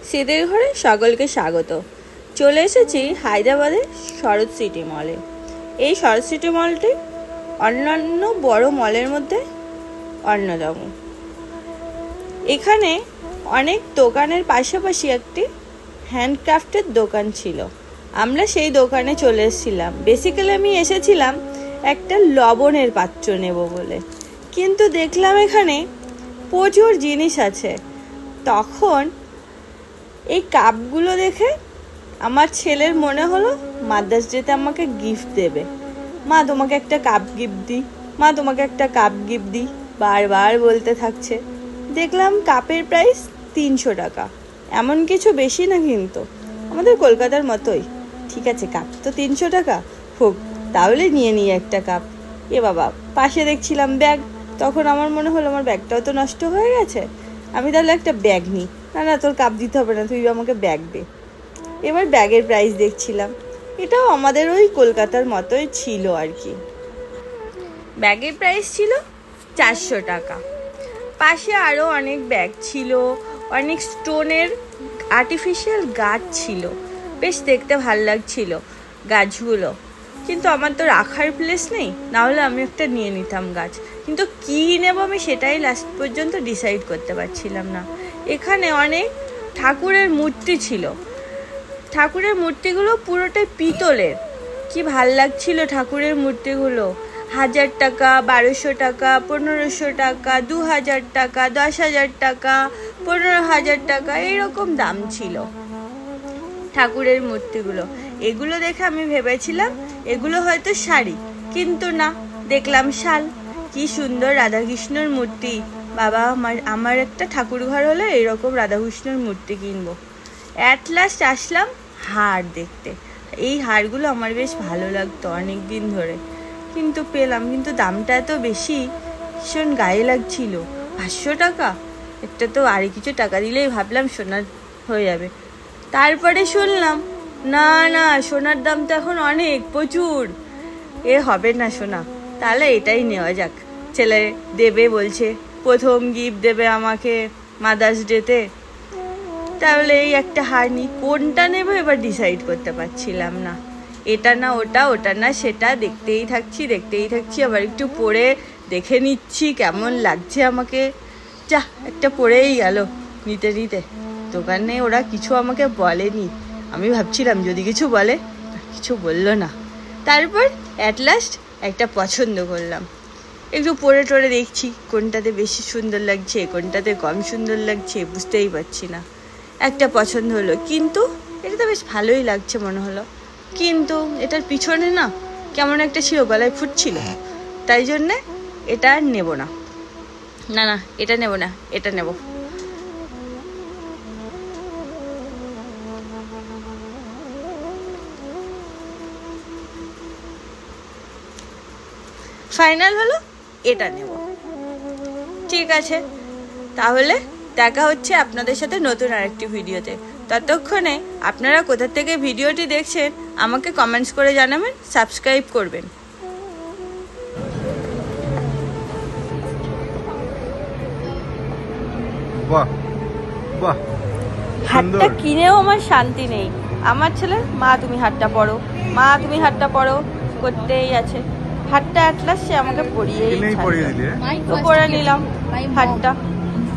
শীতের ঘরে সকলকে স্বাগত। চলে এসেছি হায়দ্রাবাদের শরৎ সিটি মলে। এই শরৎ সিটি মলটি অন্যান্য বড় মলের মধ্যে অন্যতম। এখানে অনেক দোকানের পাশাপাশি একটি হ্যান্ডক্রাফটের দোকান ছিল। আমরা সেই দোকানে চলে এসেছিলাম। বেসিক্যালি আমি এসেছিলাম একটা লবণের পাত্র নেব বলে, কিন্তু দেখলাম এখানে প্রচুর জিনিস আছে। তখন এই কাপগুলো দেখে আমার ছেলের মনে হলো মাদার্স ডেতে আমাকে গিফট দেবে। মা তোমাকে একটা কাপ গিফট দিই, মা তোমাকে একটা কাপ গিফট দিই, বারবার বলতে থাকছে। দেখলাম কাপের প্রাইস 300 টাকা, এমন কিছু বেশি না, কিন্তু আমাদের কলকাতার মতোই। ঠিক আছে, কাপ তো 300 টাকা হোক, তাহলে নিয়ে নিই একটা কাপ। এ বাবা, পাশে দেখছিলাম ব্যাগ। তখন আমার মনে হলো আমার ব্যাগটাও তো নষ্ট হয়ে গেছে, আমি তাহলে একটা ব্যাগ নিই। না না, তোর কাপ দিতে হবে না, তুই আমাকে ব্যাগ দে। এবার ব্যাগের প্রাইস দেখছিলাম, এটাও আমাদের ওই কলকাতার মতোই ছিল আর কি। ব্যাগের প্রাইস ছিল 400 টাকা। পাশে আরও অনেক ব্যাগ ছিল, অনেক স্টোনের আর্টিফিশিয়াল গাছ ছিল, বেশ দেখতে ভাল লাগছিল গাছগুলো। কিন্তু আমার তো রাখার প্লেস নেই, নাহলে আমি একটা নিয়ে নিতাম গাছ। কিন্তু কী নেব আমি সেটাই লাস্ট পর্যন্ত ডিসাইড করতে পারছিলাম না। এখানে অনেক ঠাকুরের মূর্তি ছিল। ঠাকুরের মূর্তিগুলো পুরোটাই পিতলের। কি ভাল লাগছিল ঠাকুরের মূর্তিগুলো। 1000 টাকা, 1200 টাকা, 1500 টাকা, 2000 টাকা, 10,000 টাকা, 15,000 টাকা, এইরকম দাম ছিল ঠাকুরের মূর্তিগুলো। এগুলো দেখে আমি ভেবেছিলাম এগুলো হয়তো শাড়ি, কিন্তু না, দেখলাম শাল। কি সুন্দর রাধাকৃষ্ণর মূর্তি। বাবা, আমার একটা ঠাকুর ঘর হলে এরকম রাধাকৃষ্ণর মূর্তি কিনবো। অ্যাট লাস্ট আসলাম হার দেখতে। এই হারগুলো আমার বেশ ভালো লাগতো অনেক দিন ধরে, কিন্তু পেলাম, কিন্তু দামটা এত বেশি, ভীষণ গায়ে লাগছিল। 500 টাকা একটা, তো আর কিছু টাকা দিলেই ভাবলাম সোনার হয়ে যাবে। তারপরে শুনলাম না না, সোনার দাম তো এখন অনেক, প্রচুর, হবে না সোনা। তাহলে এটাই নেওয়া যাক। ছেলে দেবে বলছে, প্রথম গিফট দেবে আমাকে মাদার্স ডেতে, তাহলে এই একটা হার নিই। কোনটা নেবো এবার ডিসাইড করতে পারছিলাম না। এটা না ওটা, ওটা না সেটা, দেখতেই থাকছি। আবার একটু পরে দেখে নিচ্ছি কেমন লাগছে আমাকে। যা, একটা পরেই গেল নিতে। দোকানে ওরা কিছু আমাকে বলেনি। আমি ভাবছিলাম যদি কিছু বলে, কিছু বললো না। তারপর অ্যাট লাস্ট একটা পছন্দ করলাম। একটু পরে টরে দেখছি কোনটাতে বেশি সুন্দর লাগছে, কোনটাতে কম সুন্দর লাগছে, বুঝতেই পারছি না। একটা পছন্দ হলো, কিন্তু এটা তো বেশ ভালোই লাগছে মনে হলো, কিন্তু এটার পিছনে না কেমন একটা ছিল, গলায় ফুটছিল। তাই জন্যে এটা আর নেবো না। না, এটা নেব না, এটা নেব। ফাইনাল হলো এটা নেব। ঠিক আছে, তাহলে দেখা হচ্ছে আপনাদের সাথে নতুন আরেকটি ভিডিওতে। ততক্ষণে আপনারা কোথা থেকে ভিডিওটি দেখছেন আমাকে কমেন্টস করে জানাবেন, সাবস্ক্রাইব করবেন। বাহ বাহ, হাতটা কিনেও আমার শান্তি নেই। আমার ছেলে, মা তুমি হাতটা পরো, মা তুমি হাতটা পরো করতেই আছে। হাতটা অ্যাট লাস্ট সে আমাকে পরিয়েই ছাড়বে। তো পরে নিলাম হাতটা।